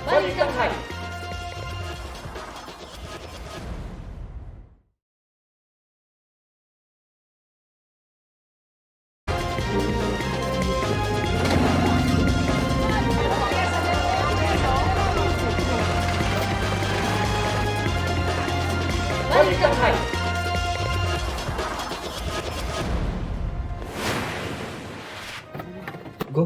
Balitanghay! Balitanghay! Go!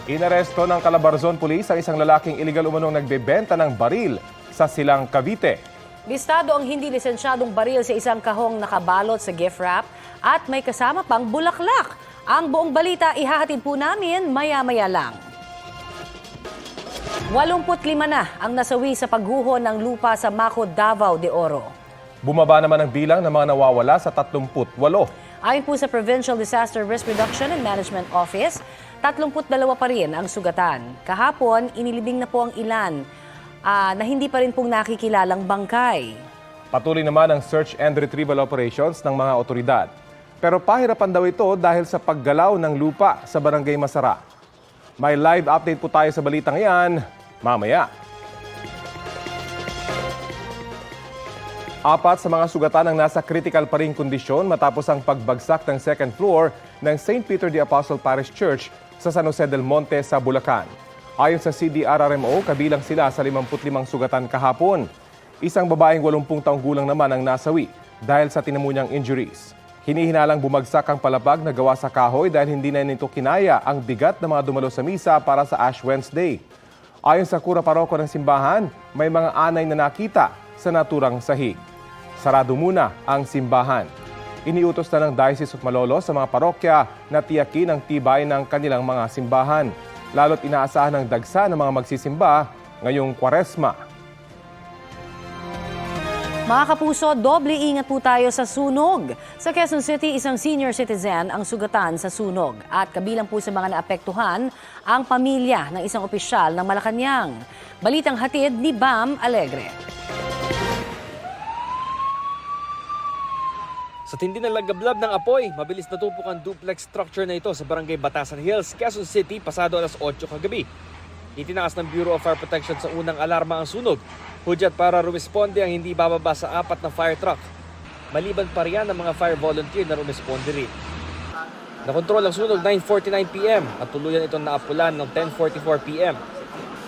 Inaresto ng Calabarzon Police ang isang lalaking iligal umanong nagbebenta ng baril sa Silang, Cavite. Listado ang hindi lisensyadong baril sa isang kahong nakabalot sa gift wrap at may kasama pang bulaklak. Ang buong balita ihahatid po namin maya-maya lang. 85 na ang nasawi sa pagguho ng lupa sa Maco, Davao de Oro. Bumaba naman ang bilang ng mga nawawala sa 38. Ayon po sa Provincial Disaster Risk Reduction and Management Office, 32 pa rin ang sugatan. Kahapon, inilibing na po ang ilan na hindi pa rin pong nakikilalang bangkay. Patuloy naman ang search and retrieval operations ng mga otoridad. Pero pahirapan daw ito dahil sa paggalaw ng lupa sa Barangay Masara. May live update po tayo sa balitang yan mamaya. 4 sa mga sugatan ang nasa critical pa ring kondisyon matapos ang pagbagsak ng second floor ng St. Peter the Apostle Parish Church sa San Jose del Monte sa Bulacan. Ayon sa CDRRMO, kabilang sila sa 55 sugatan kahapon. Isang babaeng 80 taong gulang naman ang nasawi dahil sa tinamunyang injuries. Hinihinalang bumagsak ang palapag na gawa sa kahoy dahil hindi na nito kinaya ang bigat ng mga dumalo sa misa para sa Ash Wednesday. Ayon sa kura paroko ng simbahan, may mga anay na nakita sa naturang sahig. Sarado muna ang simbahan. Iniutos na ng Diocese of Malolos sa mga parokya na tiyakin ang tibay ng kanilang mga simbahan. Lalo't inaasahan ng dagsa ng mga magsisimba ngayong Kwaresma. Mga kapuso, doble ingat po tayo sa sunog. Sa Quezon City, isang senior citizen ang sugatan sa sunog. At kabilang po sa mga naapektuhan, ang pamilya ng isang opisyal ng Malacanang. Balitang hatid ni Bam Alegre. Sa tindi ng lagablab ng apoy, mabilis natupok ang duplex structure na ito sa barangay Batasan Hills, Quezon City, pasado alas 8 kagabi. Itinaas ng Bureau of Fire Protection sa unang alarma ang sunog. Hudyat para rumisponde ang hindi bababa sa 4 na fire truck. Maliban pa riyan ang mga fire volunteer na rumisponde rin. Nakontrol ang sunog 9:49 p.m. at tuluyan itong naapulan ng 10:44 p.m.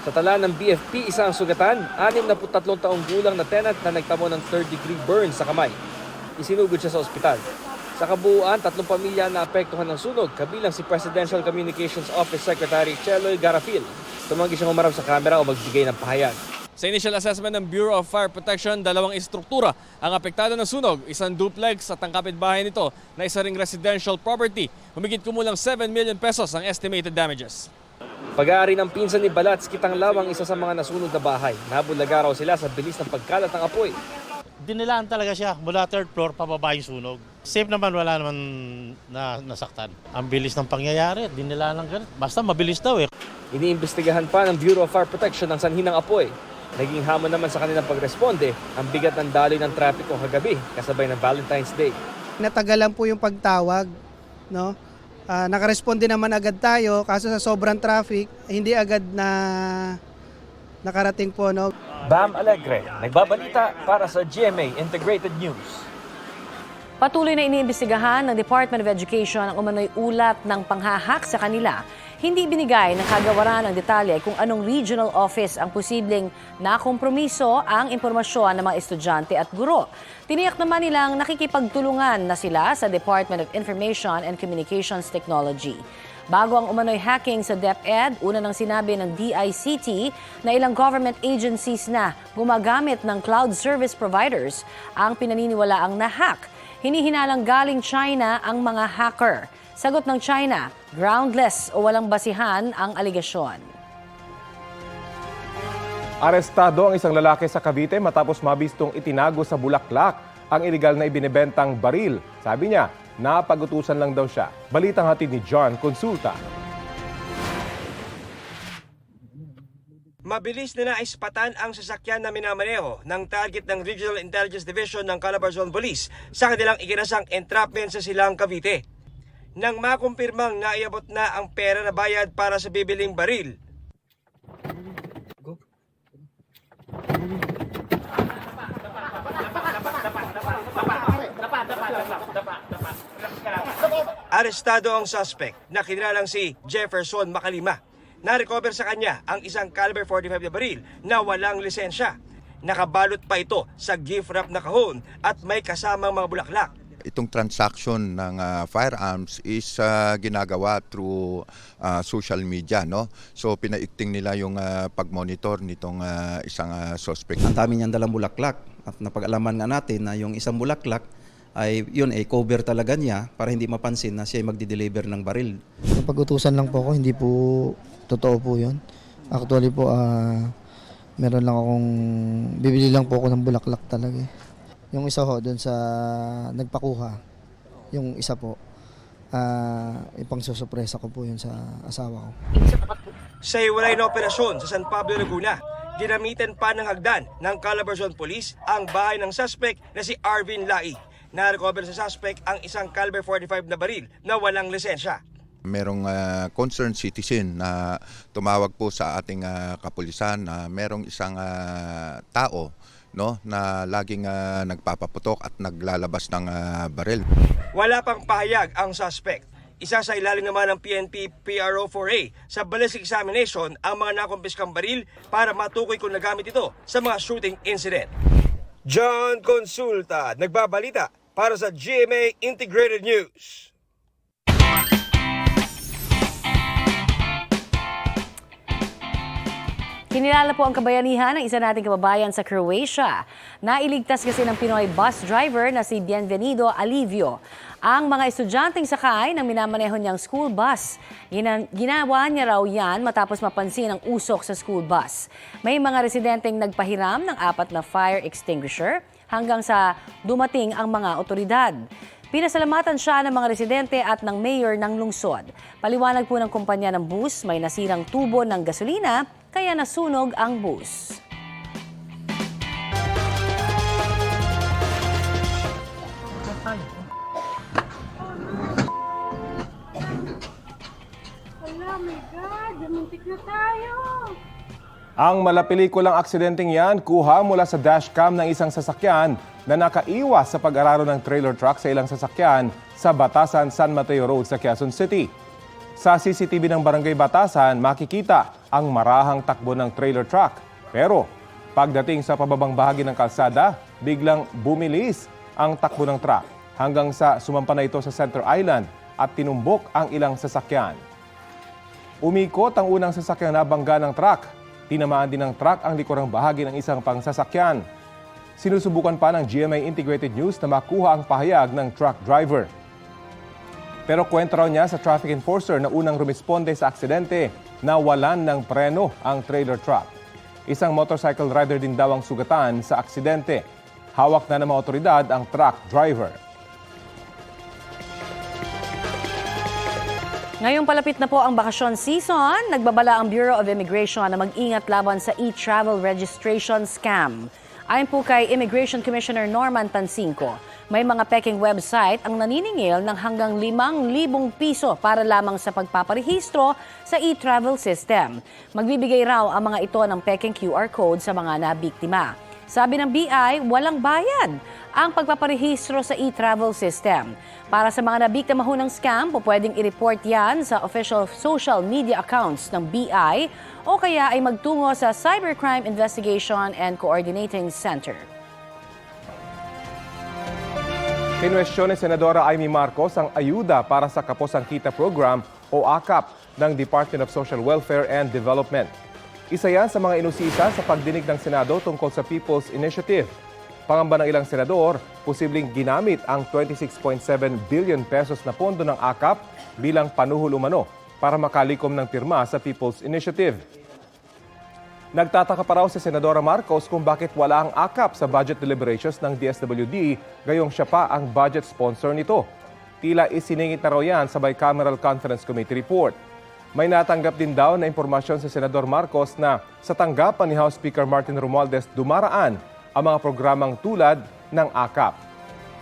Sa tala ng BFP, isa ang sugatan, 63 taong gulang na tenant na nagtamo ng 3rd-degree burn sa kamay. Isinugod siya sa ospital. Sa kabuuan, 3 pamilya na apektuhan ng sunog, kabilang si Presidential Communications Office Secretary Cheloy Garafil. Tumanggi siyang umarap sa kamera o magbigay ng pahayag. Sa initial assessment ng Bureau of Fire Protection, 2 istruktura ang apektado ng sunog, isang duplex at ang kapitbahay nito na isa ring residential property. Humigit kumulang 7 million pesos ang estimated damages. Pag-aari ng pinsan ni Balats Kitanglaw ang isa sa mga nasunog na bahay. Nabulaga raw sila sa bilis ng pagkalat ng apoy. Dinilaan talaga siya mula 3rd floor pababa yung sunog. Safe naman, wala naman nasaktan. Ang bilis ng pangyayari, dinilaan lang ganun. Basta mabilis daw eh. Iniimbestigahan pa ng Bureau of Fire Protection ang sanhi ng apoy. Naging hamon naman sa kanilang pagresponde ang bigat ng daloy ng trapiko kagabi kasabay ng Valentine's Day. Natagalan po yung pagtawag, no? Nakaresponde naman agad tayo kaso sa sobrang traffic, hindi agad na nakarating po, no? Bam Alegre, nagbabalita para sa GMA Integrated News. Patuloy na iniimbestigahan ng Department of Education ang umano'y ulat ng panghahak sa kanila. Hindi binigay ng kagawaran ng detalye kung anong regional office ang posibleng nakompromiso ang impormasyon ng mga estudyante at guro. Tiniyak naman nilang nakikipagtulungan na sila sa Department of Information and Communications Technology. Bago ang umano'y hacking sa DepEd, una nang sinabi ng DICT na ilang government agencies na gumagamit ng cloud service providers ang pinaniniwalaang na-hack. Hinihinalang galing China ang mga hacker. Sagot ng China, groundless o walang basihan ang aligasyon. Arestado ang isang lalaki sa Cavite matapos mabistong itinago sa bulaklak ang iligal na ibinebentang baril. Sabi niya, napag-utusan lang daw siya. Balitang hatid ni John Consulta. Mabilis na naispatan ang sasakyan na minamaneho ng target ng Regional Intelligence Division ng Calabarzon Police sa kanilang iginasang entrapment sa Silang, Cavite. Nang makumpirmang naiabot na ang pera na bayad para sa bibiling baril, arestado ang suspect na kinilalang si Jefferson Macalima. Na-recover sa kanya ang isang caliber 45 na baril na walang lisensya. Nakabalot pa ito sa gift wrap na kahon at may kasamang mga bulaklak. Itong transaction ng firearms is ginagawa through social media, no? So pinaikting nila yung pag-monitor nitong isang suspect. Ang dami niyang dalang bulaklak at napag-alaman nga natin na yung isang bulaklak ay yun ay cover talaga niya para hindi mapansin na siya ay magdi-deliver ng baril. Pag-utusan lang po ako, hindi po totoo po yun. Actually po, meron lang akong, bibili lang po ako ng bulaklak talaga eh. Yung isa ho, doon sa nagpakuha, yung isa po, ipang susupresa ko po yun sa asawa ko. Sa iwalay na operasyon sa San Pablo, Laguna, ginamitan pa ng hagdan ng Calabarzon Police ang bahay ng suspect na si Arvin Lai. Na-recover sa suspect ang isang caliber 45 na baril na walang lisensya. Merong concerned citizen na tumawag po sa ating kapulisan na merong isang tao, no, na laging nagpapaputok at naglalabas ng baril. Wala pang pahayag ang suspect. Isa sa ilalim naman ng PNP PRO 4A sa ballistic examination ang mga nakumpiskang baril para matukoy kung nagamit ito sa mga shooting incident. John Consulta, nagbabalita para sa GMA Integrated News. Kinilala po ang kabayanihan ng isa nating kababayan sa Croatia. Nailigtas kasi ng Pinoy bus driver na si Bienvenido Alivio ang mga estudyanteng sakay ng minamaneho niyang school bus. Ginawa niya raw yan matapos mapansin ang usok sa school bus. May mga residenteng nagpahiram ng 4 na fire extinguisher hanggang sa dumating ang mga otoridad. Pinasalamatan siya ng mga residente at ng mayor ng lungsod. Paliwanag po ng kumpanya ng bus, may nasirang tubo ng gasolina kaya nasunog ang bus. Ang malapelikulang aksidenteng yan kuha mula sa dashcam ng isang sasakyan na nakaiwas sa pag-araro ng trailer truck sa ilang sasakyan sa Batasan, San Mateo Road sa Quezon City. Sa CCTV ng Barangay Batasan, makikita ang marahang takbo ng trailer truck. Pero pagdating sa pababang bahagi ng kalsada, biglang bumilis ang takbo ng truck hanggang sa sumampa na ito sa Center Island at tinumbok ang ilang sasakyan. Umikot ang unang sasakyang nabangga ng truck. Tinamaan din ng truck ang likurang bahagi ng isang pangsasakyan. Sinusubukan pa ng GMA Integrated News na makuha ang pahayag ng truck driver. Pero kwento raw niya sa traffic enforcer na unang rumisponde sa aksidente na walan ng preno ang trailer truck. Isang motorcycle rider din daw ang sugatan sa aksidente. Hawak na ng mga otoridad ang truck driver. Ngayong palapit na po ang bakasyon season, nagbabala ang Bureau of Immigration na mag-ingat laban sa e-travel registration scam. Ayon po kay Immigration Commissioner Norman Tansinco, may mga peking website ang naniningil ng hanggang 5,000 piso para lamang sa pagpaparehistro sa e-travel system. Magbibigay raw ang mga ito ng peking QR code sa mga nabiktima. Sabi ng BI, walang bayad ang pagpaparehistro sa e-travel system. Para sa mga nabiktima ho ng scam, pwedeng i-report yan sa official social media accounts ng BI o kaya ay magtungo sa Cybercrime Investigation and Coordinating Center. Kinwestiyon ni Senadora Amy Marcos ang ayuda para sa Kaposang Kita Program o AKAP ng Department of Social Welfare and Development. Isa yan sa mga inusisa sa pagdinig ng Senado tungkol sa People's Initiative. Pangamba ng ilang senador, posibleng ginamit ang 26.7 billion pesos na pondo ng AKAP bilang panuhol umano para makalikom ng pirma sa People's Initiative. Nagtataka pa raw si Senadora Marcos kung bakit wala ang AKAP sa budget deliberations ng DSWD, gayong siya pa ang budget sponsor nito. Tila isiningit na raw yan sa Bicameral Conference Committee report. May natanggap din daw na impormasyon sa Senador Marcos na sa tanggapan ni House Speaker Martin Romualdez dumaraan ang mga programang tulad ng AKAP.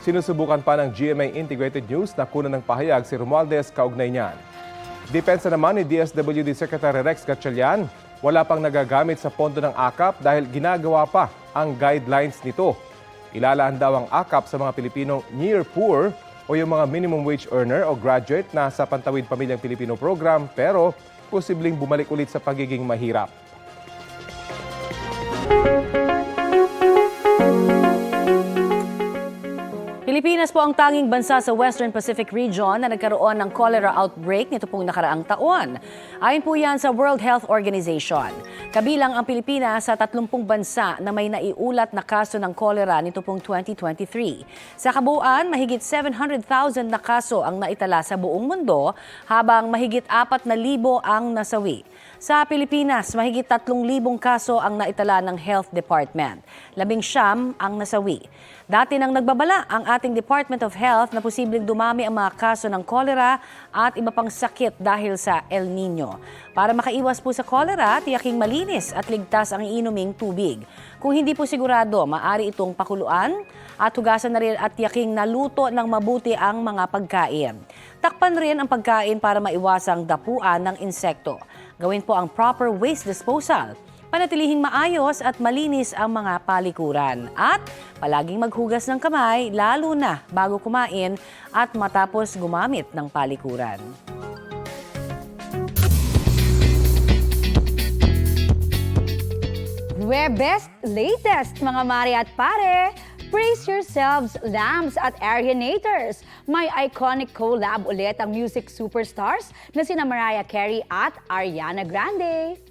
Sinusubukan pa ng GMA Integrated News na kunan ng pahayag si Romualdez kaugnay niyan. Depensa naman ni DSWD Secretary Rex Gatchalian, wala pang nagagamit sa pondo ng AKAP dahil ginagawa pa ang guidelines nito. Ilalaan daw ang AKAP sa mga Pilipinong near poor o yung mga minimum wage earner o graduate na sa Pantawid Pamilyang Pilipino program pero posibleng bumalik ulit sa pagiging mahirap. Pilipinas po ang tanging bansa sa Western Pacific region na nagkaroon ng cholera outbreak nito pong nakaraang taon. Ayon po yan sa World Health Organization. Kabilang ang Pilipinas sa 30 bansa na may naiulat na kaso ng cholera nito pong 2023. Sa kabuuan, mahigit 700,000 na kaso ang naitala sa buong mundo habang mahigit 4,000 ang nasawi. Sa Pilipinas, mahigit 3,000 kaso ang naitala ng Health Department. 19 ang nasawi. Dati nang nagbabala ang ating Department of Health na posibleng dumami ang mga kaso ng cholera at iba pang sakit dahil sa El Nino. Para makaiwas po sa cholera, tiyaking malinis at ligtas ang iinuming tubig. Kung hindi po sigurado, maaari itong pakuluan at hugasan na rin at tiyaking naluto ng mabuti ang mga pagkain. Takpan rin ang pagkain para maiwasang dapuan ng insekto. Gawin po ang proper waste disposal. Panatilihing maayos at malinis ang mga palikuran. At palaging maghugas ng kamay, lalo na bago kumain at matapos gumamit ng palikuran. Webest latest, mga mare at pare! Brace yourselves, lamps at aeronators. May iconic collab ulit ang music superstars na sina Mariah Carey at Ariana Grande.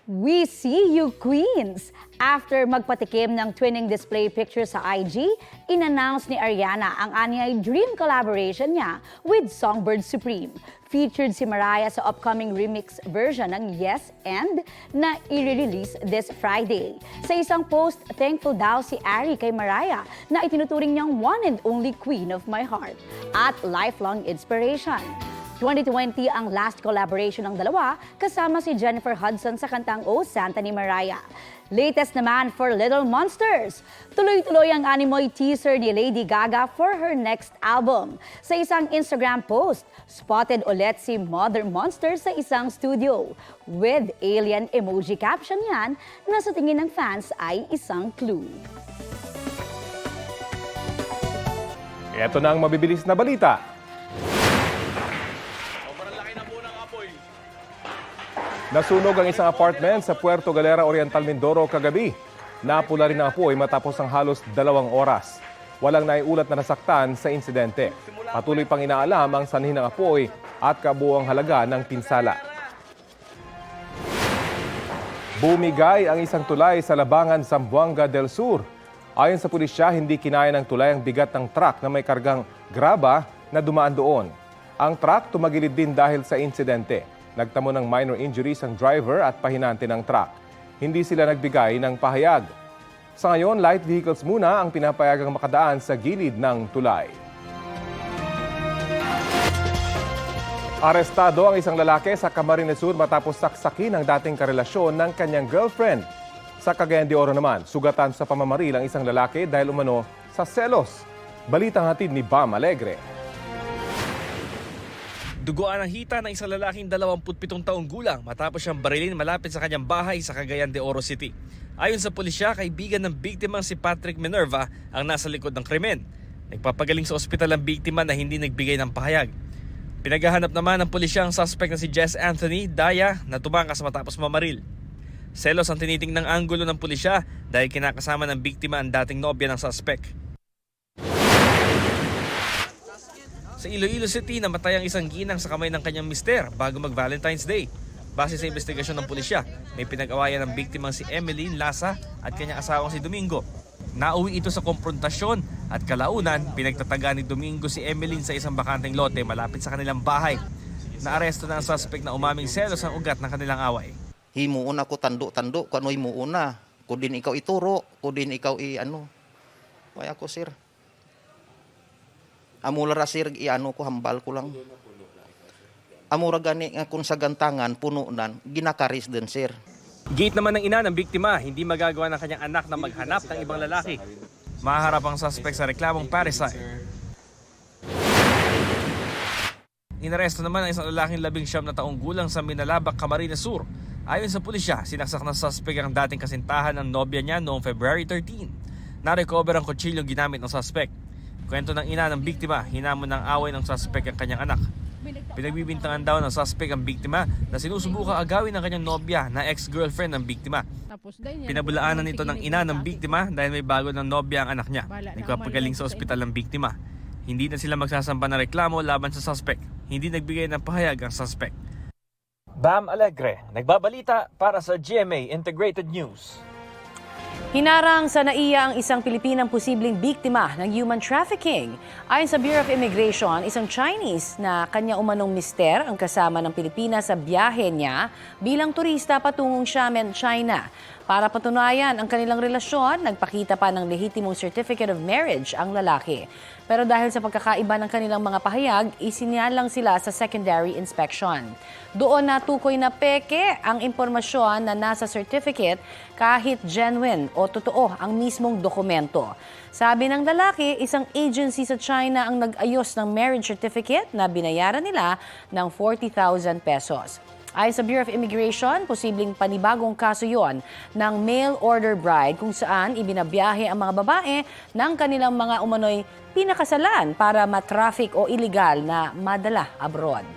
We see you, Queens! After magpatikim ng twinning display picture sa IG, in-announce ni Ariana ang anyay dream collaboration niya with Songbird Supreme. Featured si Mariah sa upcoming remix version ng Yes and na i-release this Friday. Sa isang post, thankful daw si Ari kay Mariah na itinuturing niyang one and only queen of my heart at lifelong inspiration. 2020 ang last collaboration ng dalawa kasama si Jennifer Hudson sa kantang Oh Santa ni Mariah. Latest naman for Little Monsters. Tuloy-tuloy ang animoy teaser ni Lady Gaga for her next album. Sa isang Instagram post, spotted ulit si Mother Monster sa isang studio. With alien emoji caption yan na sa tingin ng fans ay isang clue. Ito na ang mabibilis na balita. Nasunog ang isang apartment sa Puerto Galera, Oriental, Mindoro kagabi. Napula rin ang apoy matapos ang halos 2 oras. Walang naiulat na nasaktan sa insidente. Patuloy pang inaalam ang sanhi ng apoy at kabuuang halaga ng pinsala. Bumigay ang isang tulay sa Labangan, Zamboanga del Sur. Ayon sa pulisya, hindi kinaya ng tulay ang bigat ng truck na may kargang graba na dumaan doon. Ang truck tumagilid din dahil sa insidente. Nagtamo ng minor injuries ang driver at pahinante ng truck. Hindi sila nagbigay ng pahayag. Sa ngayon, light vehicles muna ang pinapayagang makadaan sa gilid ng tulay. Arestado ang isang lalaki sa Camarines Sur matapos saksakin ang dating karelasyon ng kanyang girlfriend. Sa Cagayan de Oro naman, sugatan sa pamamaril ang isang lalaki dahil umano sa selos. Balitang hatid ni Bam Alegre. Duguan ang hita ng isang lalaking 27 taong gulang matapos siyang barilin malapit sa kanyang bahay sa Cagayan de Oro City. Ayon sa pulisya, kaibigan ng biktima si Patrick Minerva ang nasa likod ng krimen. Nagpapagaling sa ospital ang biktima na hindi nagbigay ng pahayag. Pinaghahanap naman ng pulisya ang suspect na si Jess Anthony Daya na tumakas matapos mamaril. Selos ang tiniting ng anggulo ng pulisya dahil kinakasama ng biktima ang dating nobya ng suspect. Sa Iloilo City, namatay ang isang ginang sa kamay ng kanyang mister bago mag-Valentine's Day. Base sa investigasyon ng pulisya, may pinag-awayan ng biktimang si Emeline Lasa at kanyang asawang si Domingo. Nauwi ito sa komprontasyon at kalaunan, pinagtataga ni Domingo si Emeline sa isang bakanteng lote malapit sa kanilang bahay. Naaresto na ang suspect na umaming selos ang ugat ng kanilang away. Himuuna ko tando-tando, kung ano himuuna. Kung din ikaw ituro, kung din ikaw Kaya ko, sir. Amula ra sir, ko hambal ko lang. Amura gani nga kung sa gantangan, pununan, ginakaris din, sir. Gate naman ng ina ng biktima, hindi magagawa ng kanyang anak na maghanap ng ibang lalaki. Maharap ang suspect sa reklamong parricide. Inaresto naman ang isang lalaking 19 na taong gulang sa Minalabak, Camarines Sur. Ayon sa pulisya, sinaksak ng suspect ang dating kasintahan ng nobya niya noong February 13. Narecover ang kutsilyo ginamit ng suspect. Kwento ng ina ng biktima, hinamon ng away ng suspect ang kanyang anak. Pinagbibintangan daw ng suspect ang biktima na sinusubukan agawin ng kanyang nobya na ex-girlfriend ng biktima. Pinabulaanan nito ng ina ng biktima dahil may bago ng nobya ang anak niya. Nagpapagaling sa ospital ng biktima. Hindi na sila magsasampa ng reklamo laban sa suspect. Hindi nagbigay ng pahayag ang suspect. Bam Alegre, nagbabalita para sa GMA Integrated News. Hinarang sa NAIA ang isang Pilipinang posibleng biktima ng human trafficking. Ayon sa Bureau of Immigration, isang Chinese na kanya umanong mister ang kasama ng Pilipinas sa biyahe niya bilang turista patungong Xiamen, China. Para patunayan ang kanilang relasyon, nagpakita pa ng lehitimong certificate of marriage ang lalaki. Pero dahil sa pagkakaiba ng kanilang mga pahayag, isinyalang sila sa secondary inspection. Doon natukoy na peke ang impormasyon na nasa certificate kahit genuine o totoo ang mismong dokumento. Sabi ng lalaki, isang agency sa China ang nag-ayos ng marriage certificate na binayaran nila ng 40,000 pesos. Ayon sa Bureau of Immigration, posibleng panibagong kaso yon ng mail order bride kung saan ibinabiyahe ang mga babae ng kanilang mga umano'y pinakasalan para matraffic o illegal na madala abroad.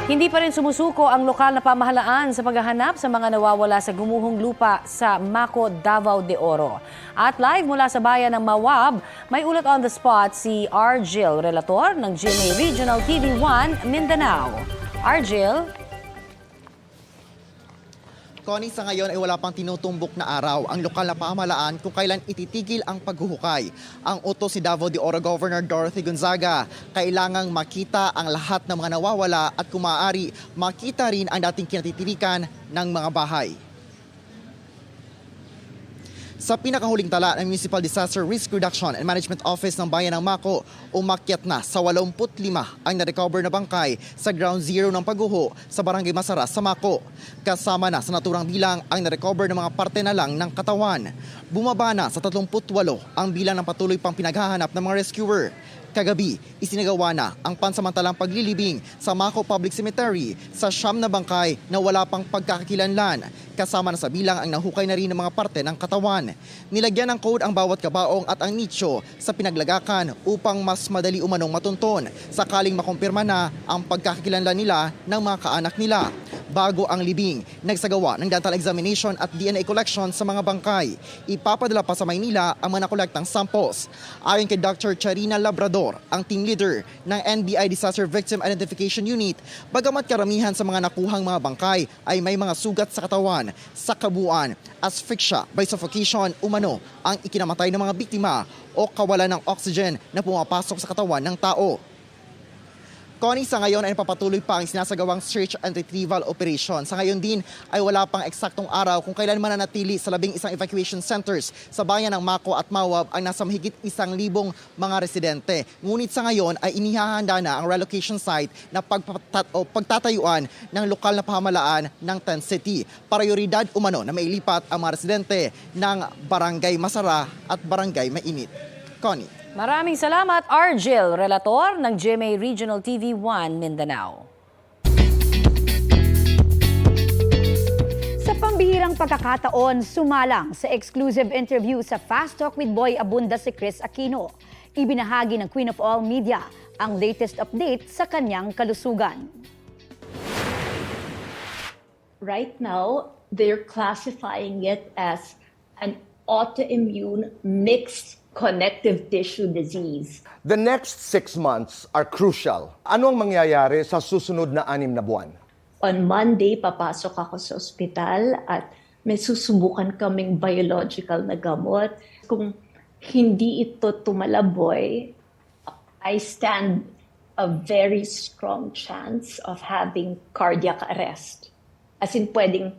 Hindi pa rin sumusuko ang lokal na pamahalaan sa paghahanap sa mga nawawala sa gumuhong lupa sa Maco, Davao de Oro. At live mula sa bayan ng Mawab, may ulat on the spot si Argil Relator ng GMA Regional TV1 Mindanao. Argil? Connie, sa ngayon ay wala pang tinutumbok na araw ang lokal na pamahalaan kung kailan ititigil ang paghuhukay. Ang utos si Davao de Oro Governor Dorothy Gonzaga, kailangang makita ang lahat ng mga nawawala at kung maaari, makita rin ang dating kinatitirikan ng mga bahay. Sa pinakahuling tala ng Municipal Disaster Risk Reduction and Management Office ng Bayan ng Maco, umakyat na sa 85 ang na-recover na bangkay sa ground zero ng pagguho sa Barangay Masara sa Maco. Kasama na sa naturang bilang ang na-recover ng mga parte na lang ng katawan. Bumaba na sa 38 ang bilang ng patuloy pang pinaghahanap ng mga rescuer. Kagabi, isinagawa na ang pansamantalang paglilibing sa Maco Public Cemetery sa siyam na bangkay na wala pang pagkakakilanlan. Kasama na sa bilang ang nahukay na rin ng mga parte ng katawan. Nilagyan ng code ang bawat kabaong at ang nicho sa pinaglagakan upang mas madali umanong matunton sakaling makumpirma na ang pagkakakilanlan nila ng mga kaanak nila. Bago ang libing, nagsagawa ng dental examination at DNA collection sa mga bangkay. Ipapadala pa sa Maynila ang mga nakolektang samples. Ayon kay Dr. Charina Labrador, ang team leader ng NBI Disaster Victim Identification Unit, bagamat karamihan sa mga nakuhang mga bangkay ay may mga sugat sa katawan, sa kabuuan, asphyxia by suffocation umano ang ikinamatay ng mga biktima o kawalan ng oxygen na pumapasok sa katawan ng tao. Connie, sa ngayon ay napapatuloy pa ang sinasagawang search and retrieval operation. Sa ngayon din ay wala pang eksaktong araw kung kailan mananatili sa 11 evacuation centers sa bayan ng Maco at Mawab ang nasa mahigit 1,000 mga residente. Ngunit sa ngayon ay inihahanda na ang relocation site na pagtatayuan ng lokal na pamahalaan ng Tent City. Prioridad umano na mailipat ang mga residente ng Barangay Masara at Barangay Mainit. Connie. Maraming salamat, Argil, Relator ng GMA Regional TV1 Mindanao. Sa pambihirang pagkakataon, sumalang sa exclusive interview sa Fast Talk with Boy Abunda si Chris Aquino. Ibinahagi ng Queen of All Media ang latest update sa kanyang kalusugan. Right now, they're classifying it as an autoimmune mixed connective tissue disease. The next 6 months are crucial. Ano ang mangyayari sa susunod na 6 na buwan? On Monday, papasok ako sa ospital at may susubukan kaming biological na gamot. Kung hindi ito tumalaboy, I stand a very strong chance of having cardiac arrest. As in, pwedeng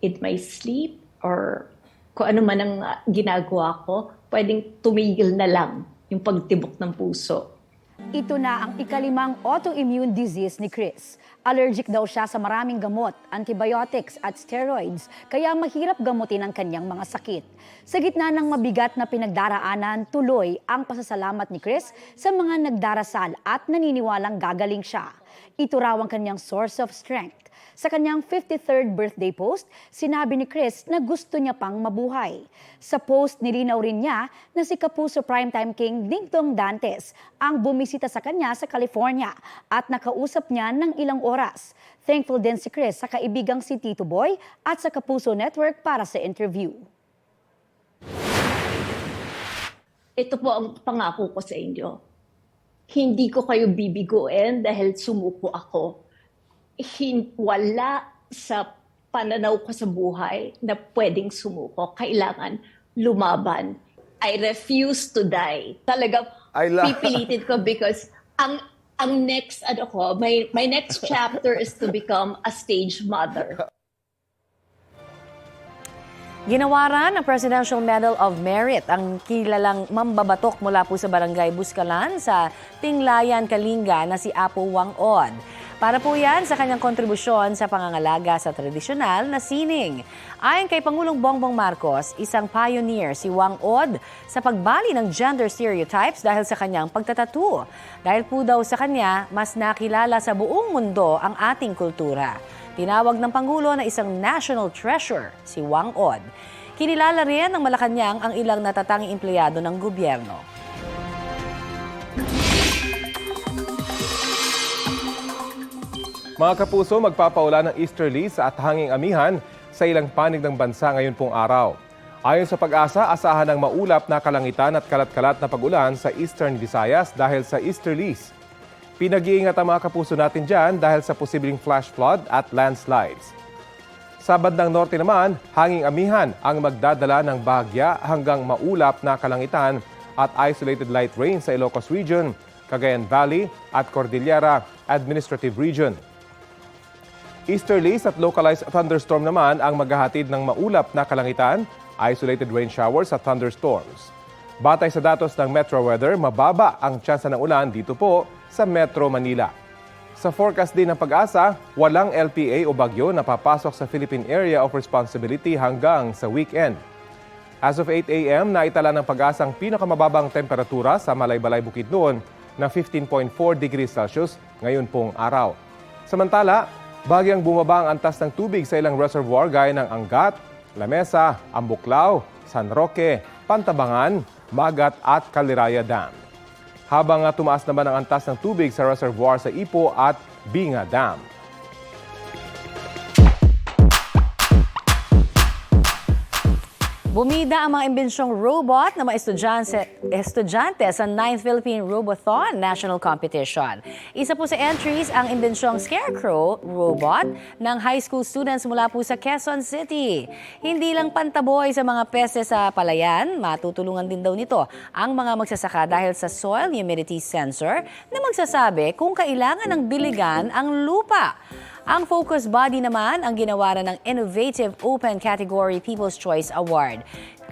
in my sleep or kung ano man ang ginagawa ko, pwedeng tumigil na lang yung pagtibok ng puso. Ito na ang ikalimang autoimmune disease ni Chris. Allergic daw siya sa maraming gamot, antibiotics at steroids, kaya mahirap gamutin ang kanyang mga sakit. Sa gitna ng mabigat na pinagdaraanan, tuloy ang pasasalamat ni Chris sa mga nagdarasal at naniniwalang gagaling siya. Ito raw ang kanyang source of strength. Sa kanyang 53rd birthday post, sinabi ni Chris na gusto niya pang mabuhay. Sa post, nilinaw rin niya na si Kapuso Primetime King Dingdong Dantes ang bumisita sa kanya sa California at nakausap niya ng ilang oras. Thankful din si Chris sa kaibigang si Tito Boy at sa Kapuso Network para sa interview. Ito po ang pangako ko sa inyo. Hindi ko kayo bibiguin dahil sumuko ako. Wala sa pananaw ko sa buhay na pwedeng sumuko. Kailangan lumaban. I refuse to die. Talagang pipilitin ko because ang next, my next chapter is to become a stage mother. Ginawaran ng Presidential Medal of Merit ang kilalang mambabatok mula po sa Barangay Buscalan sa Tinglayan, Kalinga na si Apo Wang-od. Para po yan sa kanyang kontribusyon sa pangangalaga sa tradisyonal na sining. Ayon kay Pangulong Bongbong Marcos, isang pioneer si Wang-od sa pagbali ng gender stereotypes dahil sa kanyang pagtatatu. Dahil po daw sa kanya, mas nakilala sa buong mundo ang ating kultura. Tinawag ng Pangulo na isang national treasure si Wang-od. Kinilala rin ng Malacanang ang ilang natatanging empleyado ng gobyerno. Mga kapuso, magpapaula ng easterlies at hanging amihan sa ilang panig ng bansa ngayon pong araw. Ayon sa Pag-asa, asahan ng maulap na kalangitan at kalat-kalat na pag-ulan sa Eastern Visayas dahil sa easterlies. Pinag-iingat ang mga kapuso natin dyan dahil sa posibleng flash flood at landslides. Sa bandang norte naman, hanging amihan ang magdadala ng bahagya hanggang maulap na kalangitan at isolated light rain sa Ilocos Region, Cagayan Valley at Cordillera Administrative Region. Easterlies at localized thunderstorm naman ang maghahatid ng maulap na kalangitan, isolated rain showers at thunderstorms. Batay sa datos ng Metro Weather, mababa ang tsansa ng ulan dito po sa Metro Manila. Sa forecast din ng Pag-asa, walang LPA o bagyo na papasok sa Philippine Area of Responsibility hanggang sa weekend. As of 8 a.m., naitala ng Pag-asa ang pinakamababang temperatura sa Malaybalay, Bukidnon na 15.4 degrees Celsius ngayon pong araw. Samantala, bagyang bumaba ang antas ng tubig sa ilang reservoir gaya ng Angat, Lamesa, Ambuklao, San Roque, Pantabangan, Magat at Caliraya Dam. Habang tumaas naman ang antas ng tubig sa reservoir sa Ipo at Binga Dam. Bumida ang mga imbensyong robot na mga estudyante sa 9th Philippine Robothon National Competition. Isa po sa entries ang imbensyong Scarecrow robot ng high school students mula po sa Quezon City. Hindi lang pantaboy sa mga peste sa palayan, matutulungan din daw nito ang mga magsasaka dahil sa soil humidity sensor na magsasabi kung kailangan ng diligan ang lupa. Ang focus body naman ang ginawaran ng Innovative Open Category People's Choice Award.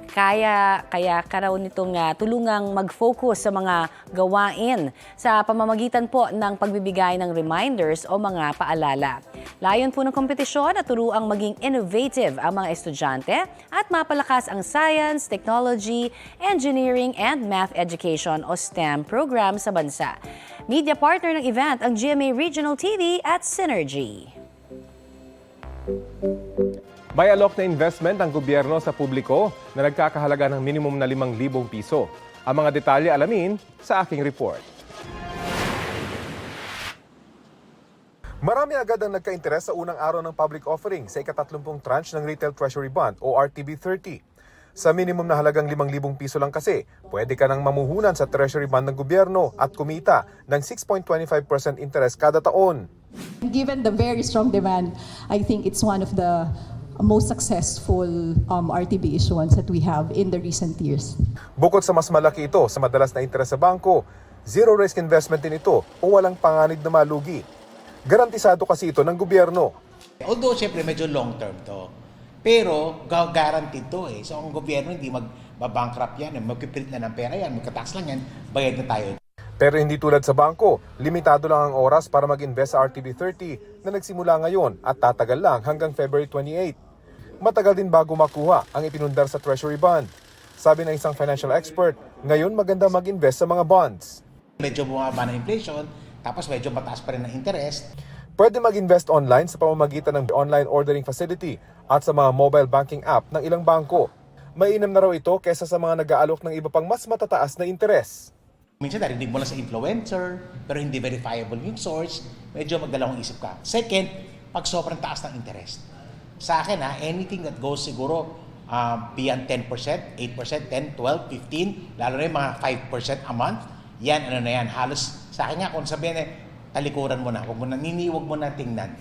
Kaya raw nitong tulungang mag-focus sa mga gawain sa pamamagitan po ng pagbibigay ng reminders o mga paalala. Layon po ng kompetisyon na turuang maging innovative ang mga estudyante at mapalakas ang science, technology, engineering, and math education o STEM program sa bansa. Media partner ng event ang GMA Regional TV at Synergy. May alok na investment ang gobyerno sa publiko na nagkakahalaga ng minimum na 5,000 piso. Ang mga detalye alamin sa aking report. Marami agad ang nagka-interes sa unang araw ng public offering sa ika-30 tranche ng Retail Treasury Bond o RTB30. Sa minimum na halagang 5,000 piso lang kasi, pwede ka nang mamuhunan sa Treasury Bond ng gobyerno at kumita ng 6.25% interest kada taon. Given the very strong demand, I think it's one of the most successful RTB issuance that we have in the recent years. Bukod sa mas malaki ito sa madalas na interes sa bangko, zero risk investment din ito o walang panganib na malugi. Garantisado kasi ito ng gobyerno. Although siyempre medyo long term to, pero guaranteed to eh. So ang gobyerno hindi magbabankrupt yan, magpiprint na ng pera yan, magkatax lang yan, bayad na tayo. Pero hindi tulad sa bangko, limitado lang ang oras para mag-invest sa RTB30 na nagsimula ngayon at tatagal lang hanggang February 28. Matagal din bago makuha ang ipinundar sa Treasury Bond. Sabi ng isang financial expert, ngayon maganda mag-invest sa mga bonds. Medyo bumaba na inflation, tapos medyo mataas pa rin ang interest. Pwede mag-invest online sa pamamagitan ng online ordering facility at sa mga mobile banking app ng ilang bangko. Mainam na raw ito kesa sa mga nag-aalok ng iba pang mas matataas na interes. Minsan narinig mo lang sa influencer, pero hindi verifiable yung source, medyo magdalawang isip ka. Second, pag sobrang taas ng interest. Sa akin anything that goes siguro beyond 10%, 8%, 10, 12, 15, lalo na yung mga 5% a month, yan, halos sa akin nga, kung sabihin talikuran mo na, huwag mo na tingnan.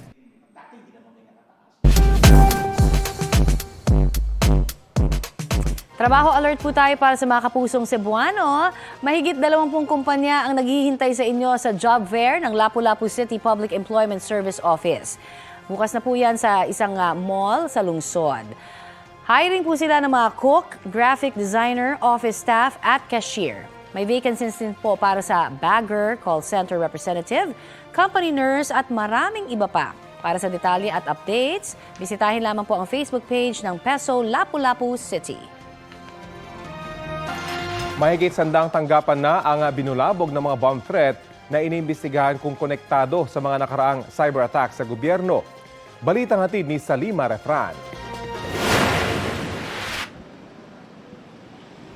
Trabaho alert po tayo para sa mga kapusong Cebuano. Mahigit 20 kumpanya ang naghihintay sa inyo sa job fair ng Lapu-Lapu City Public Employment Service Office. Bukas na po yan sa isang mall sa lungsod. Hiring po sila ng mga cook, graphic designer, office staff at cashier. May vacancies din po para sa bagger, call center representative, company nurse at maraming iba pa. Para sa detalye at updates, bisitahin lamang po ang Facebook page ng Peso Lapu-Lapu City. Mahigit 100 tanggapan na ang binulabog ng mga bomb threat na iniimbestigahan kung konektado sa mga nakaraang cyber attack sa gobyerno. Balitang hatid ni Salima Refran.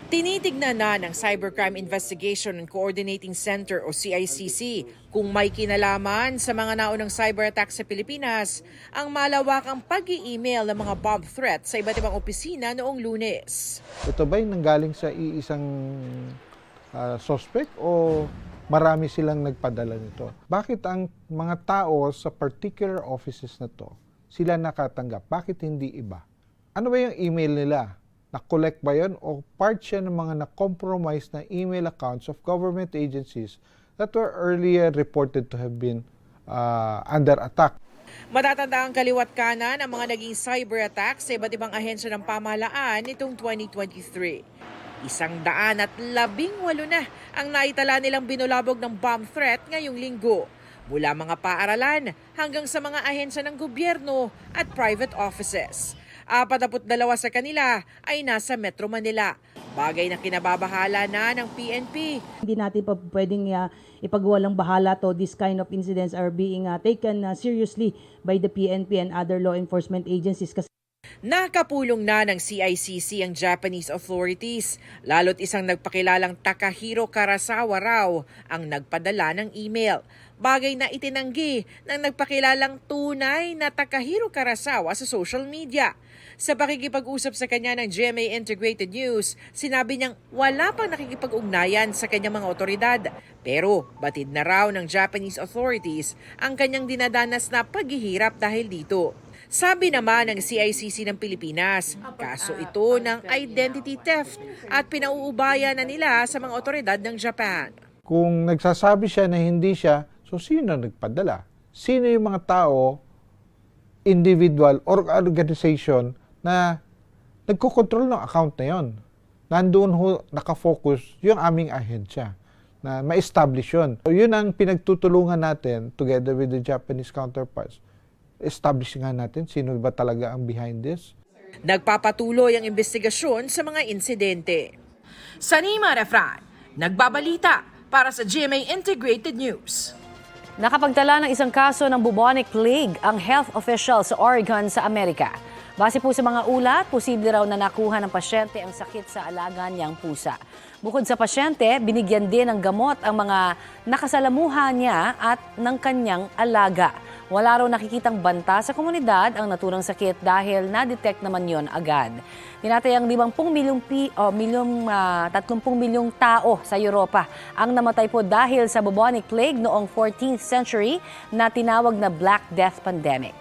Tinitignan na ng Cybercrime Investigation and Coordinating Center o CICC kung may kinalaman sa mga naunang cyber attack sa Pilipinas ang malawakang pag-i-email ng mga bomb threat sa iba't ibang opisina noong Lunes. Ito ba'y nanggaling sa iisang suspect o marami silang nagpadala nito? Bakit ang mga tao sa particular offices na to sila nakatanggap? Bakit hindi iba? Ano ba yung email nila? Na-collect ba yun o part siya ng mga na-compromise na email accounts of government agencies that were earlier reported to have been under attack? Matatanda ang kaliwat kanan ang mga naging cyber attack sa iba't ibang ahensya ng pamahalaan nitong 2023. 118 na ang naitala nilang binulabog ng bomb threat ngayong linggo. Mula mga paaralan hanggang sa mga ahensya ng gobyerno at private offices. 42 sa kanila ay nasa Metro Manila. Bagay na kinababahala na ng PNP. Hindi natin pa pwedeng ipagwalang bahala to. This kind of incidents are being taken seriously by the PNP and other law enforcement agencies. Nakapulong na ng CICC ang Japanese authorities. Lalo't isang nagpakilalang Takahiro Karasawa raw ang nagpadala ng email. Bagay na itinanggi ng nagpakilalang tunay na Takahiro Karasawa sa social media. Sa pakikipag-usap sa kanya ng GMA Integrated News, sinabi niyang wala pang nakikipag-ugnayan sa kanyang mga otoridad. Pero batid na raw ng Japanese authorities ang kanyang dinadanas na paghihirap dahil dito. Sabi naman ng CICC ng Pilipinas, kaso ito ng identity theft at pinauubaya na nila sa mga otoridad ng Japan. Kung nagsasabi siya na hindi siya, so sino nagpadala? Sino yung mga tao, individual or organization na nagkokontrol ng account na yon? Nandoon ho nakafocus yung aming ahensya na ma-establish yun. So yun ang pinagtutulungan natin together with the Japanese counterparts. Establish nga natin sino ba talaga ang behind this. Nagpapatuloy ang investigasyon sa mga insidente. Salima Refran, nagbabalita para sa GMA Integrated News. Nakapagtala ng isang kaso ng bubonic plague ang health official sa Oregon sa Amerika. Base po sa mga ulat, posible raw na nakuha ng pasyente ang sakit sa alaga niyang pusa. Bukod sa pasyente, binigyan din ng gamot ang mga nakasalamuha niya at ng kanyang alaga. Wala raw nakikitang banta sa komunidad ang naturang sakit dahil na-detect naman yon agad. Tinatayang 30 milyong tao sa Europa ang namatay po dahil sa bubonic plague noong 14th century na tinawag na Black Death Pandemic.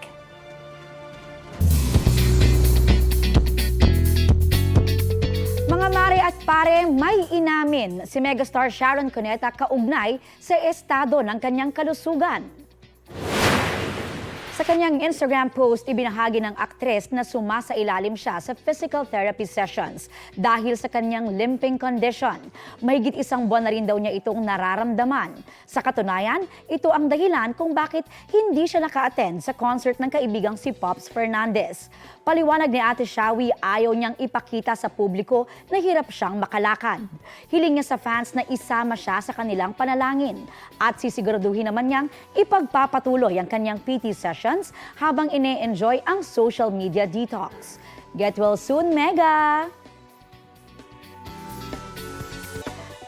Mga mare at pare, may inamin si megastar Sharon Cuneta kaugnay sa estado ng kanyang kalusugan. Sa kanyang Instagram post, ibinahagi ng aktres na sumasailalim siya sa physical therapy sessions dahil sa kanyang limping condition. Mahigit 1 buwan na rin daw niya itong nararamdaman. Sa katunayan, ito ang dahilan kung bakit hindi siya naka-attend sa concert ng kaibigang si Pops Fernandez. Paliwanag ni Ate Shawi, ayaw niyang ipakita sa publiko na hirap siyang makalakad. Hiling niya sa fans na isama siya sa kanilang panalangin at sisiguraduhin naman niyang ipagpapatuloy ang kanyang PT sessions habang ine-enjoy ang social media detox. Get well soon, Mega!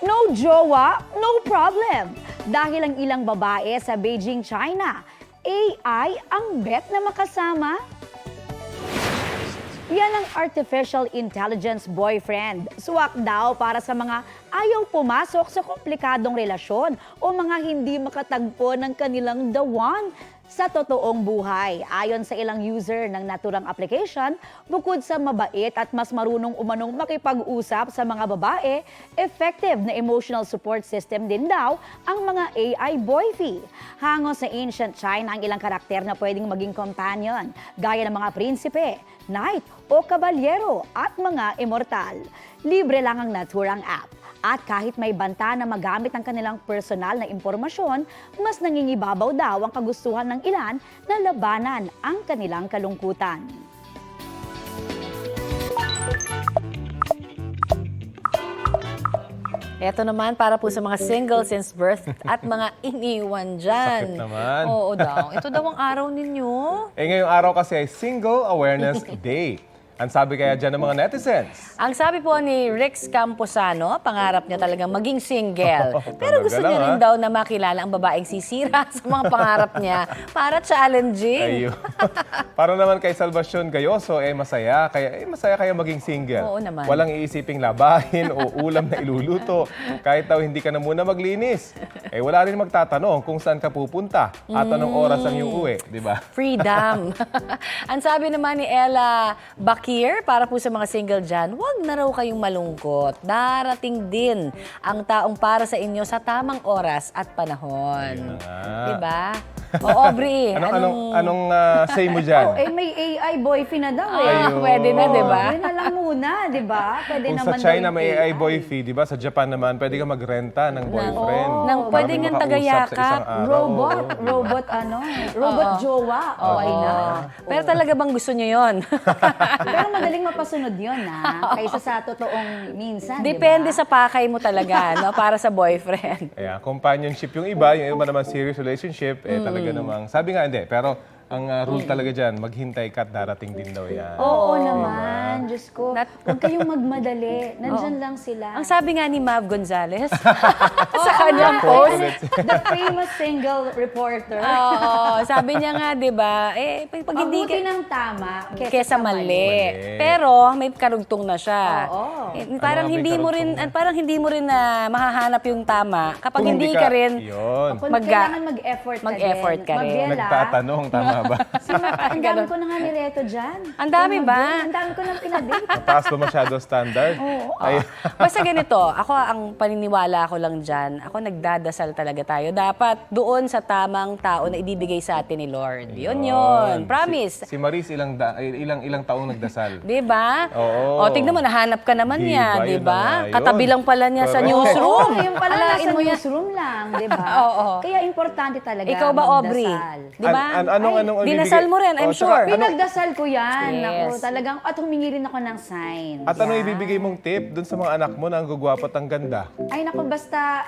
No jowa, no problem! Dahil ang ilang babae sa Beijing, China, AI ang bet na makasama. Yan ang artificial intelligence boyfriend. Swak daw para sa mga ayaw pumasok sa komplikadong relasyon o mga hindi makatagpo ng kanilang the one sa totoong buhay. Ayon sa ilang user ng naturang application, bukod sa mabait at mas marunong umanong makipag-usap sa mga babae, effective na emotional support system din daw ang mga AI boyfie. Hango sa ancient China ang ilang karakter na pwedeng maging companion, gaya ng mga prinsipe, knight o kabalyero at mga immortal. Libre lang ang naturang app. At kahit may banta na magamit ang kanilang personal na impormasyon, mas nangingibabaw daw ang kagustuhan ng ilan na labanan ang kanilang kalungkutan. Ito naman para po sa mga single since birth at mga iniwan dyan. Sakit naman. Oo daw. Ito daw ang araw ninyo. Ngayong araw kasi ay Single Awareness Day. Ang sabi kaya dyan ng mga netizens? Ang sabi po ni Rex Camposano, pangarap niya talagang maging single. Pero gusto Talaga niya lang, rin daw na makilala ang babaeng sisira sa mga pangarap niya para challenging. Ayun. Para naman kay Salvacion Gayoso, masaya kaya maging single. Oo naman. Walang iisiping labahin o ulam na iluluto. Kahit daw hindi ka na muna maglinis. Wala rin magtatanong kung saan ka pupunta at anong oras ang iyong uwi, di ba? Freedom. Ang sabi naman ni Ella Bakir, para po sa mga single dyan, huwag na raw kayong malungkot. Darating din ang taong para sa inyo sa tamang oras at panahon. Diba? O Aubrey, anong say mo dyan? May AI boyfriend na daw Pwede na, diba? Pwede na lang muna, diba? Pwede Kung naman sa China daw may AI boyfie, di ba? Sa Japan naman, pwede ka magrenta ng boyfriend. Pwede nga tagayakap. Robot jowa. Why not? Pero talaga bang gusto niyo yon? Pero madaling mapasunod yun, kaysa sa totoong minsan, Depende sa pakay mo talaga, no? Para sa boyfriend. Companionship yung iba naman serious relationship, talaga namang, sabi nga hindi, pero ang rule talaga dyan, maghintay ka at darating din daw yan. Oo naman, Diyos ko. Huwag kayong magmadali. Nandyan lang sila. Ang sabi nga ni Mav Gonzalez sa kanyang post. The famous single reporter. Oo, sabi niya nga, di ba, pag hindi Mabuti ng tama kesa mali. Pero may karugtong na siya. Parang hindi mo rin na mahahanap yung tama kapag hindi ka rin kailangan mag-effort ka rin. Nagtatanong, tama ba? Ang dami ko na nga nireto dyan. Ang dami ba? Ang dami ko nang pinadate. Mataas ba masyado standard? Oo. Basta ganito, ako ang paniniwala ko lang dyan, ako nagdadasal talaga tayo. Dapat doon sa tamang tao na ibibigay sa atin ni Lord. Yun. Promise. Si Maris ilang taong nagdasal. Di ba? Oo. O, tignan mo, nahanap ka naman niya, di Yun ba? na nga yun. Katabi lang pala niya sa Correct. newsroom. Yung pala nasa Alain mo yan. newsroom lang, di ba? Oo. Kaya importante talaga Ikaw ba, Aubrey? magdasal. Di ba? Anong Dinasal mo rin, I'm sure. Pinagdasal ko yan. Yes. Ako, talagang, at humingi rin ako ng sign. At ano ibibigay mong tip dun sa mga anak mo na ang gugwapo at ang ganda? Ay, naku, basta,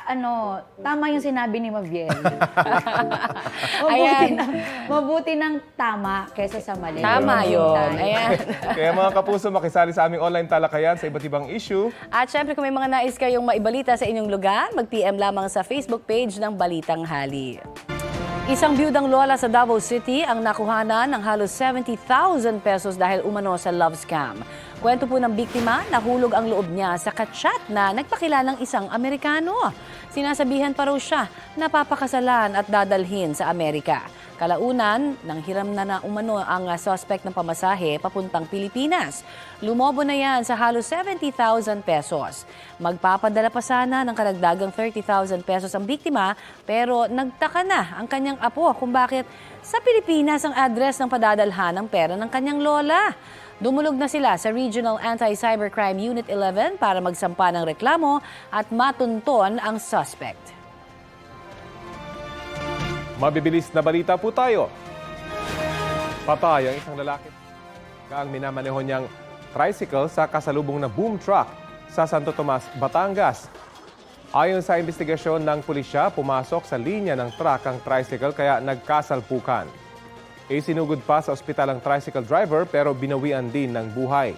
tama yung sinabi ni Maviel. Ayan. Mabuti ng tama kaysa sa mali. Tama yun. Ayan. Kaya mga kapuso, makisali sa aming online talakayan sa iba't ibang issue. At syempre, kung may mga nais kayong maibalita sa inyong lugar, mag-PM lamang sa Facebook page ng Balitang Hali. Isang biyudang lola sa Davao City ang nakuhanan ng halos 70,000 pesos dahil umano sa love scam. Kwento po ng biktima, nahulog ang loob niya sa kachat na nagpakilalang isang Amerikano. Sinasabihan pa raw siya na papakasalan at dadalhin sa Amerika. Kalaunan, nang hiram na umano ang suspect ng pamasahe papuntang Pilipinas. Lumobo na yan sa halos 70,000 pesos. Magpapadala pa sana ng karagdagang 30,000 pesos ang biktima, pero nagtaka na ang kanyang apo kung bakit sa Pilipinas ang address ng padadalhan ng pera ng kanyang lola. Dumulog na sila sa Regional Anti-Cybercrime Unit 11 para magsampa ng reklamo at matunton ang suspect. Mabibilis na balita po tayo. Patay ang isang lalaki ang minamaneho niyang tricycle sa kasalubong na boom truck sa Santo Tomas, Batangas. Ayon sa investigasyon ng pulisya, pumasok sa linya ng truck ang tricycle kaya nagkasalpukan. Isinugod pa sa ospital ang tricycle driver pero binawian din ng buhay.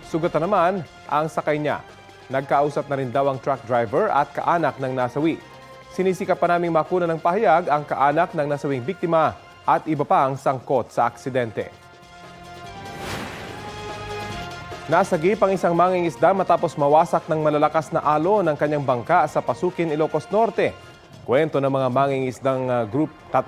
Sugatan naman ang sakay niya. Nagkausap na rin daw ang truck driver at kaanak ng nasawi. Sinisikap pa naming makuna ng pahayag ang kaanak ng nasawing biktima at iba pang sangkot sa aksidente. Nasagip ang isang mangingisda matapos mawasak ng malalakas na alo ng kanyang bangka sa Pasukin, Ilocos Norte. Kwento ng mga mangingisdang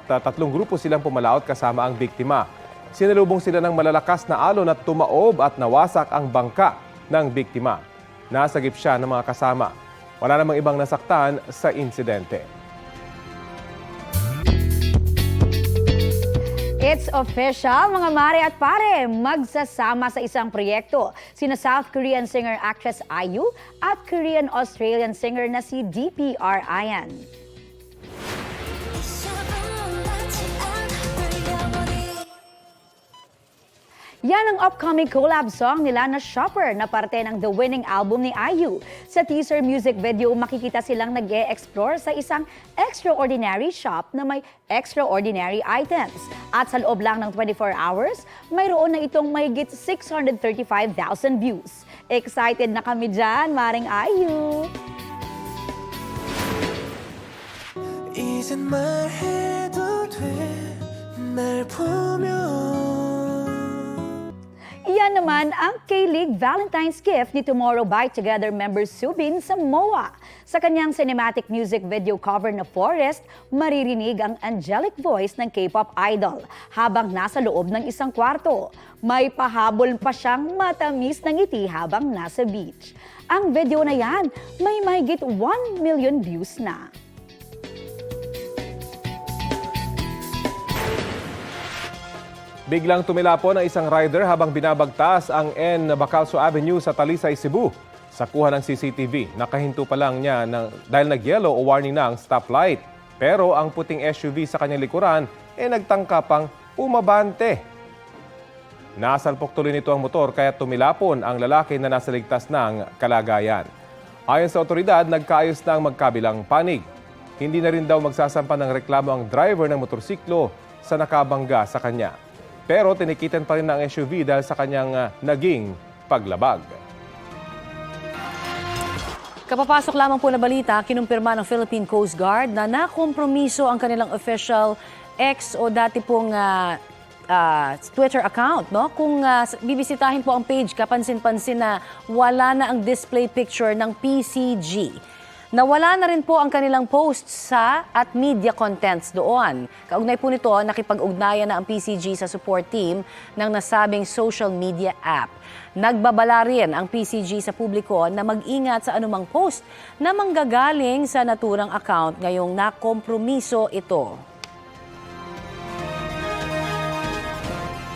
tatlong grupo silang pumalaot kasama ang biktima. Sinalubong sila ng malalakas na alon at tumaob at nawasak ang bangka ng biktima. Nasagip siya ng mga kasama. Wala namang ibang nasaktan sa insidente. It's official, mga mare at pare, magsasama sa isang proyekto sina South Korean singer-actress IU at Korean-Australian singer na si DPR Ayan. Yan ang upcoming collab song nila na Shopper na parte ng The Winning album ni IU. Sa teaser music video, makikita silang nag-e-explore sa isang extraordinary shop na may extraordinary items. At sa loob lang ng 24 hours, mayroon na itong mahigit 635,000 views. Excited na kami dyan, Maring IU! 이젠 말해도 돼, 날 보면. Iyan naman ang K-League Valentine's gift ni Tomorrow by Together member Subin sa MOA. Sa kanyang cinematic music video cover na Forest, maririnig ang angelic voice ng K-pop idol habang nasa loob ng isang kwarto. May pahabol pa siyang matamis na ngiti habang nasa beach. Ang video na yan may mahigit 1 million views na. Biglang tumilapon ang isang rider habang binabagtas ang N. Bacalso Avenue sa Talisay, Cebu. Sa kuha ng CCTV, nakahinto pa lang niya dahil nag-yellow o warning na ang stoplight. Pero ang puting SUV sa kanyang likuran nagtangka pang umabante. Nasalpok tuloy nito ang motor kaya tumilapon ang lalaki na nasa ligtas ng kalagayan. Ayon sa otoridad, nagkaayos na ang magkabilang panig. Hindi na rin daw magsasampa ng reklamo ang driver ng motorsiklo sa nakabangga sa kanya. Pero tinikitan pa rin ng SUV dahil sa kanyang naging paglabag. Kapapasok lamang po na balita, kinumpirma ng Philippine Coast Guard na nakompromiso ang kanilang official X o dati pong Twitter account. No? Kung bibisitahin po ang page, kapansin-pansin na wala na ang display picture ng PCG. Nawala na rin po ang kanilang posts at media contents doon. Kaugnay po nito, nakipag-ugnayan na ang PCG sa support team ng nasabing social media app. Nagbabala rin ang PCG sa publiko na mag-ingat sa anumang post na manggagaling sa naturang account ngayong nakompromiso ito.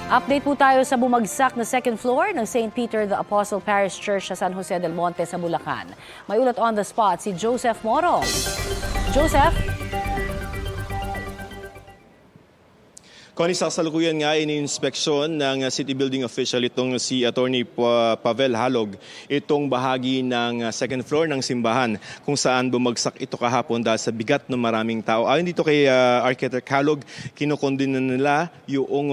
Update po tayo sa bumagsak na second floor ng St. Peter the Apostle Parish Church sa San Jose del Monte sa Bulacan. May ulat on the spot si Joseph Moro. Joseph? Connie, sa kasalukuyan nga ini-inspeksyon ng city building official itong si Attorney Pavel Halog itong bahagi ng second floor ng simbahan kung saan bumagsak ito kahapon dahil sa bigat ng maraming tao. Ayon dito kay Architect Halog, kinukondina nila yung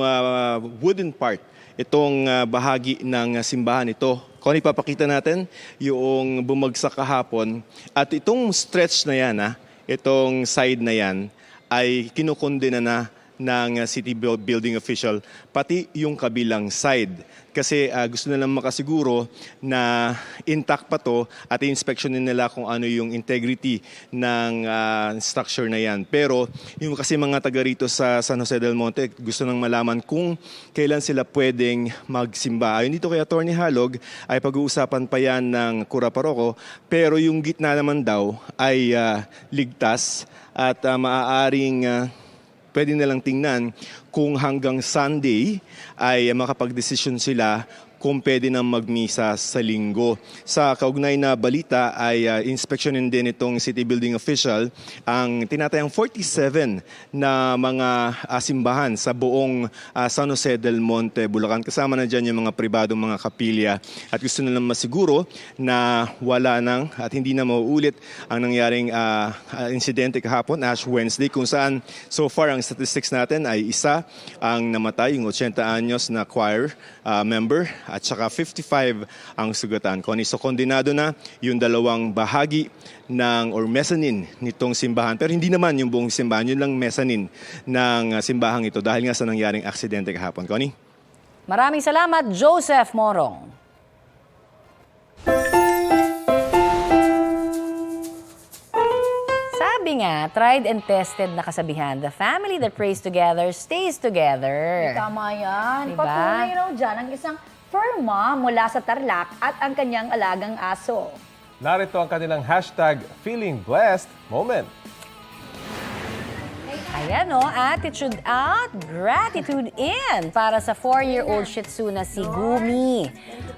wooden part itong bahagi ng simbahan ito. Connie, papakita natin yung bumagsak kahapon at itong stretch na yan, itong side na yan ay kinukondina na ng city building official, pati yung kabilang side. Kasi gusto nilang makasiguro na intact pa to at i-inspectionin nila kung ano yung integrity ng structure na yan. Pero yung kasi mga taga rito sa San Jose del Monte gusto nang malaman kung kailan sila pwedeng magsimba. Ayon dito kay Atty. Halog ay pag-uusapan pa yan ng Cura Parroco, pero yung gitna naman daw ay ligtas at maaaring pwede nilang tingnan kung hanggang Sunday ay makapag-desisyon sila kung pwede nang magmisa sa linggo. Sa kaugnay na balita ay inspeksyonin din itong city building official ang tinatayang 47 na mga simbahan sa buong San Jose del Monte, Bulacan. Kasama na dyan yung mga pribadong mga kapilya at gusto nilang masiguro na wala nang at hindi na mauulit ang nangyaring insidente kahapon, Ash Wednesday, kung saan so far ang statistics natin ay isa ang namatay, yung 80 anyos na choir member, at saka 55 ang sugatan. So kondinado na yung dalawang bahagi or mezzanine nitong simbahan. Pero hindi naman yung buong simbahan, yun lang mezzanine ng simbahang ito dahil nga sa nangyaring aksidente kahapon. Connie? Maraming salamat, Joseph Morong. Sabi nga, tried and tested na kasabihan, the family that prays together stays together. Tama yan. Diba? Patunay raw dyan ang isang fur mom mula sa Tarlac at ang kanyang alagang aso. Narito ang kanilang hashtag Feeling Blessed Moment. Ayan o, attitude out, gratitude in para sa 4-year-old Shih Tzu na si Gumi.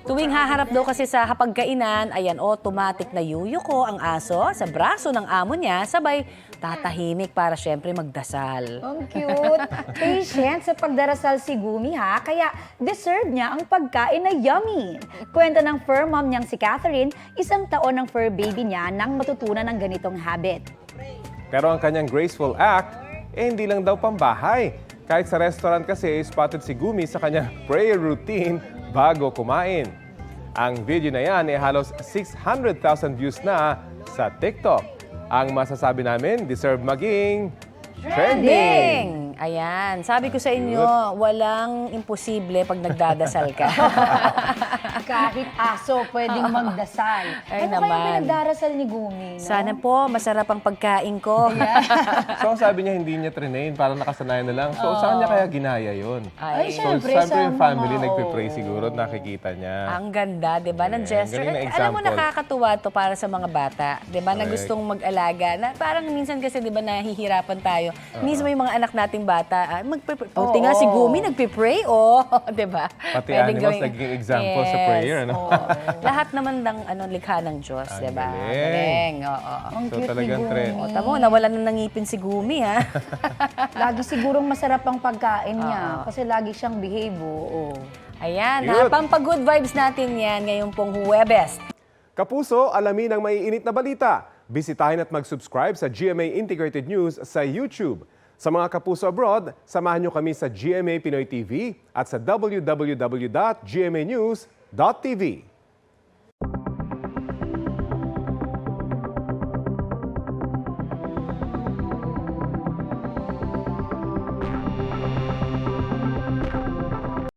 Tuwing haharap daw kasi sa hapagkainan, ayan automatic na yuyuko ang aso sa braso ng amo niya, sabay tatahimik para syempre magdasal. Ang cute. Patient sa pagdarasal si Gumi ha, kaya deserve niya ang pagkain na yummy. Kwento ng fur mom niyang si Catherine, 1 taon ng fur baby niya nang matutunan ng ganitong habit. Pero ang kanyang graceful act, hindi lang daw pambahay. Kahit sa restaurant kasi, spotted si Gumi sa kanyang prayer routine bago kumain. Ang video na yan ay halos 600,000 views na sa TikTok. Ang masasabi namin, deserve maging trending! Ayan, sabi ko sa inyo, walang imposible pag nagdadasal ka. Kahit aso pwedeng magdasal. Ay Ano naman. kayang pinagdarasal ni Gumi? No? Sana po, masarap ang pagkain ko. So ang sabi niya, hindi niya trinain, parang nakasanayan na lang. So saan niya kaya ginaya yun? Ay, So syempre, siyempre yung sa family mga- nagpipray siguro, nakikita niya. Ang ganda, 'di ba, ng gesture. galing na At alam mo, example. nakakatuwa 'to para sa mga bata, 'di ba, na Correct. gustong mag-alaga. Na parang minsan kasi 'di ba nahihirapan tayo. Mismo yung mga anak nating bata, buti nga si Gumi nagpi-pray, 'di ba? Pati Pwedeng animals gawing- naging example sa prayer, ano? oo. Lahat naman ng likha ng Diyos, Ang 'di ba? galing. Oo. Ang So cute ni talagang Gumi. trend. O, tamo, nawalan na ng ngipin si Gumi, ha? Lagi sigurong masarap ang pagkain niya kasi lagi siyang behave. Oo. Ayan, Cute. pampag-good vibes natin yan ngayon pong Huwebes. Kapuso, alamin ang maiinit na balita. Bisitahin at mag-subscribe sa GMA Integrated News sa YouTube. Sa mga kapuso abroad, samahan nyo kami sa GMA Pinoy TV at sa www.gmanews.tv.